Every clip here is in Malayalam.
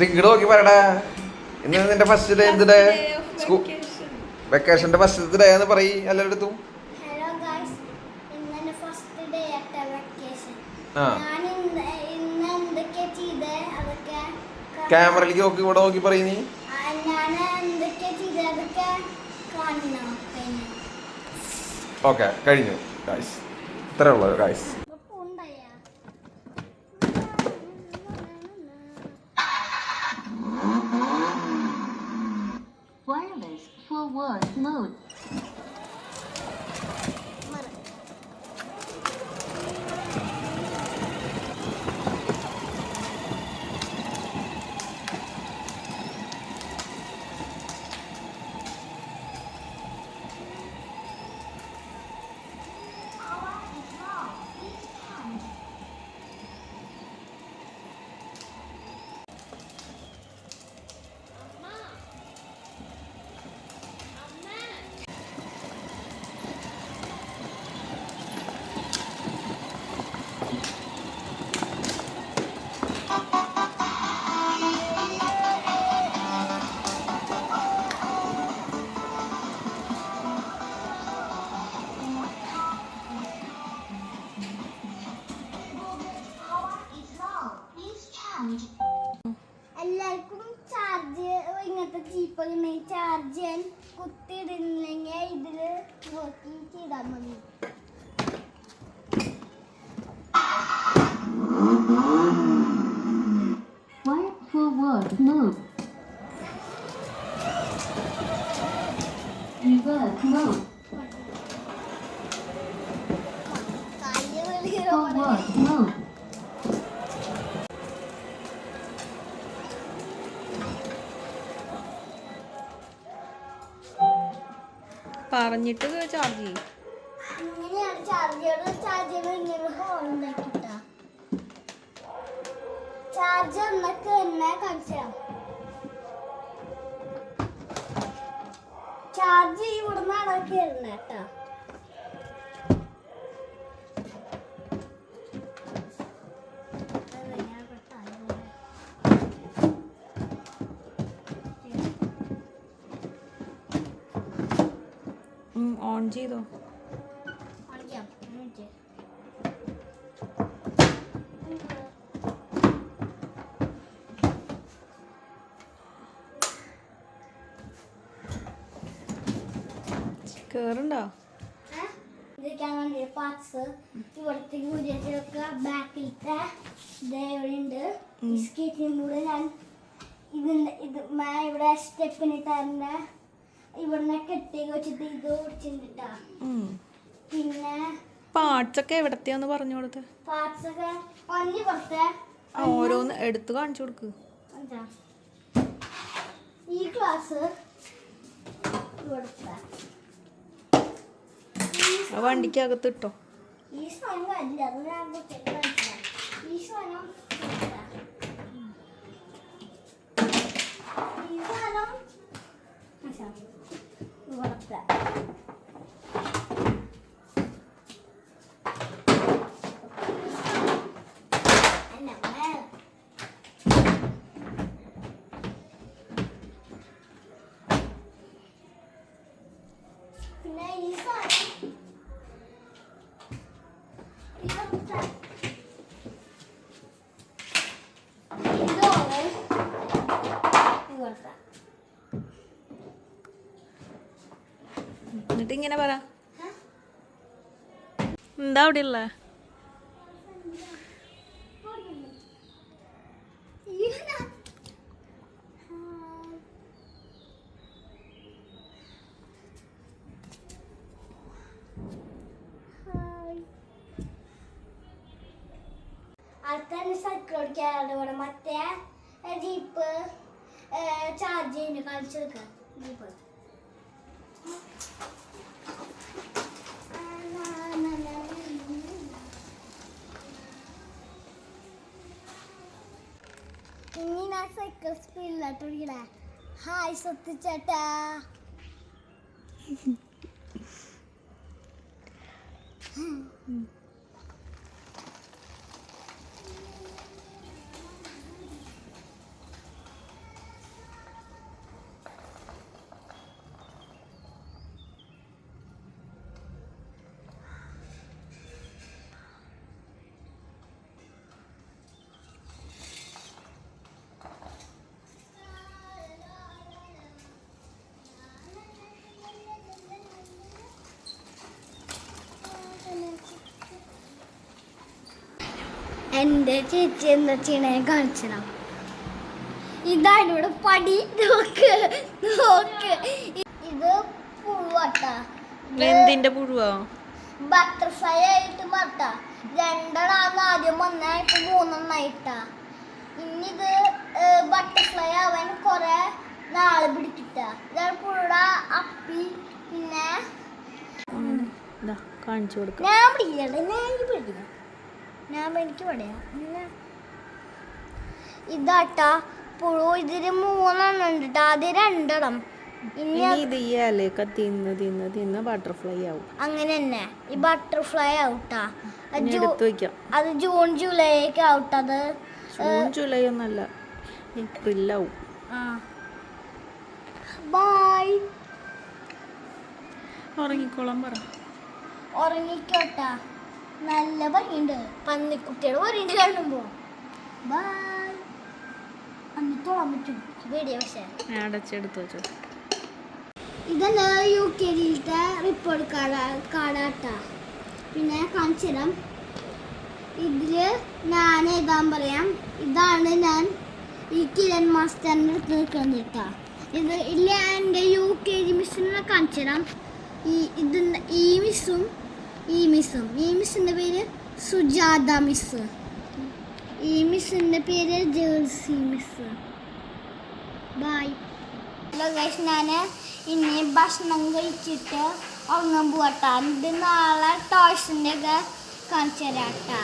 ഇങ്ങോട്ട് നോക്കി പറയടാ. ഇന്ന് നിന്റെ ഫസ്റ്റ് ഡേ എന്ത് ഡേ? സ്കൂൾ വെക്കേഷന്റെ ഫസ്റ്റ് ഡേ എന്ന് പറയും എല്ലായിടത്തും. ക്യാമറയിലേക്ക് നോക്കി ഇവിടെ നോക്കി പറയും നീ. ഓക്കെ കഴിഞ്ഞു ഗായ്സ്, ഇത്രേ ഉള്ളൂ ഗായ്സ്. Wireless forward mode. എല്ലാവർക്കും ചാർജ് ഇങ്ങനത്തെ ജീപ്പൊക്കെ ചാർജ് ചെയ്യാൻ കുത്തിയിടുന്നില്ലെങ്കിൽ ഇതില് നോക്കി ചെയ്താൽ മതി. Wire forward mode. Reverse mode. Forward mode. പറഞ്ഞിട്ട് ചാർജ് ചെയ്യും. ഇങ്ങനെയാണ് ചാർജ് ഇങ്ങനെ ഹോൾ ഉണ്ടാക്കിട്ടാ ചാർജ് എന്നൊക്കെ എന്നെ കാണിച്ചാ ചാർജ് ഇവിടുന്ന് അടക്കി വരുന്ന കേട്ടാ. ഓൺ ചെയ്തോ? കേറുണ്ടോ? ഇതൊക്കെയാണ് വേണ്ടി പാർട്സ്. ഇവിടുത്തെ ഗുരുക്കെ ബാക്കിലത്തെ ഇതെവിടെയുണ്ട്. സ്കേറ്റിംഗ് കൂടെ ഞാൻ ഇതിൻ്റെ ഇത് ഇവിടെ സ്റ്റെപ്പിനിട്ടാറിൻ്റെ ഇവിടുന്ന് കെട്ടി വെച്ചിട്ട് ഇത് ഓടിച്ചിട്ടാ. പിന്നെ പാർട്സ് ഒക്കെ എവിടത്തെയാന്ന് പറഞ്ഞു കൊടുത്ത്. പാർട്സ് ഒക്കെ ഒന്നി പുറത്തെ ഓരോന്ന് എടുത്ത് കാണിച്ചു കൊടുക്ക്. ഈ ക്ലാസ് ഇവിടുത്തെ വണ്ടിക്കകത്ത് ഇട്ടോ. ഈ സാധനം കാര്യമില്ല, അത് ഞാൻ ഈ സാധനം ഇവിടുത്തെ പിന്നെ ഈ സാധനം എന്നിട്ട് ഇങ്ങനെ പറ, എന്താ അവിടെ ഉള്ള? ആൾക്കാരെ സൈക്കിൾ ഓടിക്കാറുണ്ട് ഇവിടെ. മറ്റേ ജീപ്പ് ചാർജ് ചെയ്യുന്നു കാണിച്ചു വെക്കാം. ജീപ്പ് ഇനി ഞാൻ സൈക്കിൾ സ്പീഡിലായിട്ട് ഓടിക്കണേ. ഹായ് സത്യച്ചേട്ടാ. എൻ്റെ ചേച്ചി എന്താ ചെയ്യണേ കാണിച്ചണം. ഇതാണ് ഇവിടെ പടി. നോക്ക് നോക്ക്, ഇത് പുഴുവട്ടാ. എന്തിന്റെ പുഴുവാ? ബട്ടർഫ്ലൈ ആയിട്ട് മട്ട. രണ്ടെണ്ണാന്ന് ആദ്യം വന്ന, ഇപ്പൊ മൂന്നെണ്ണായിട്ടാ. ഇനി ഇത് ബട്ടർഫ്ലൈ ആവാൻ കൊറേ നാള് പിടിച്ചിട്ടാ. ഇതാണ് പുഴ അപ്പി. പിന്നെ കാണിച്ചു കൊടുക്കാം. ഞാൻ പിടിക്കണ്ട, എനിക്ക് പറയാം. ഇതാട്ടാ പുഴു. ഇതില് മൂന്നെണ്ണം ഉണ്ട് ട്ടാ. അത് രണ്ടെണ്ണം. ഇനി ഇത് ഈ ഇലയൊക്കെ തിന്ന് ബട്ടർഫ്ലൈ ആവും. അങ്ങനെ തന്നെ ഈ ബട്ടർഫ്ലൈ ആവട്ടാ. എടുത്തു വെക്കാം. അത് ജൂൺ ജൂലൈ ഒക്കെ ആവട്ടെ. അത് ജൂൺ ജൂലൈ ഒന്നല്ല, ഏപ്രിലാവും. ബൈ. ഉറങ്ങിക്കോളാൻ പറ. ഉറങ്ങിക്കോട്ടാ. നല്ല ഭംഗിയുണ്ട്. പന്നിക്കുട്ടിയുടെ ഭംഗിയുണ്ട് കാണുമ്പോ. ബൈ. അന്ന് തൊടാൻ പറ്റും പേടിയ. പക്ഷേ അടച്ചെടുത്ത് വെച്ചോ. ഇതെന്താ UKGയിലത്തെ റിപ്പോർട്ട് കാർഡാട്ടാ. പിന്നെ കാണിച്ചു തരാം. ഇതില് ഞാൻ എഴുതാൻ പറയാം. ഇതാണ് ഞാൻ ഈ കിരൺ മാസ്റ്ററിൻ്റെ അടുത്ത് നിൽക്കുന്നത് കേട്ടാ. ഇത് ഇല്ല, എൻ്റെ UKG മിസ്സിനെ കാണിച്ചു തരാം. ഈ മിസ്സിൻ്റെ പേര് സുജാത മിസ്. ഈ മിസ്സിൻ്റെ പേര് Jersey miss. Bye. Hello guys, ഞാൻ ഇനി ഭക്ഷണം കഴിച്ചിട്ട് ഉറങ്ങാൻ പോവാട്ടാ. ഇത് നാളെ ടോയ്സിൻ്റെ ഒക്കെ കാണിച്ചു തരാട്ടാ.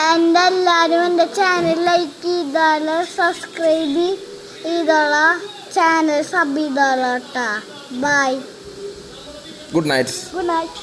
എൻ്റെ എല്ലാവരും എൻ്റെ ചാനൽ ലൈക്ക് ചെയ്താൽ സബ്സ്ക്രൈബ് ചെയ്തോളാം. ചാനൽ സബ് ചെയ്തോളാട്ടാ. Bye. Good night. Good night.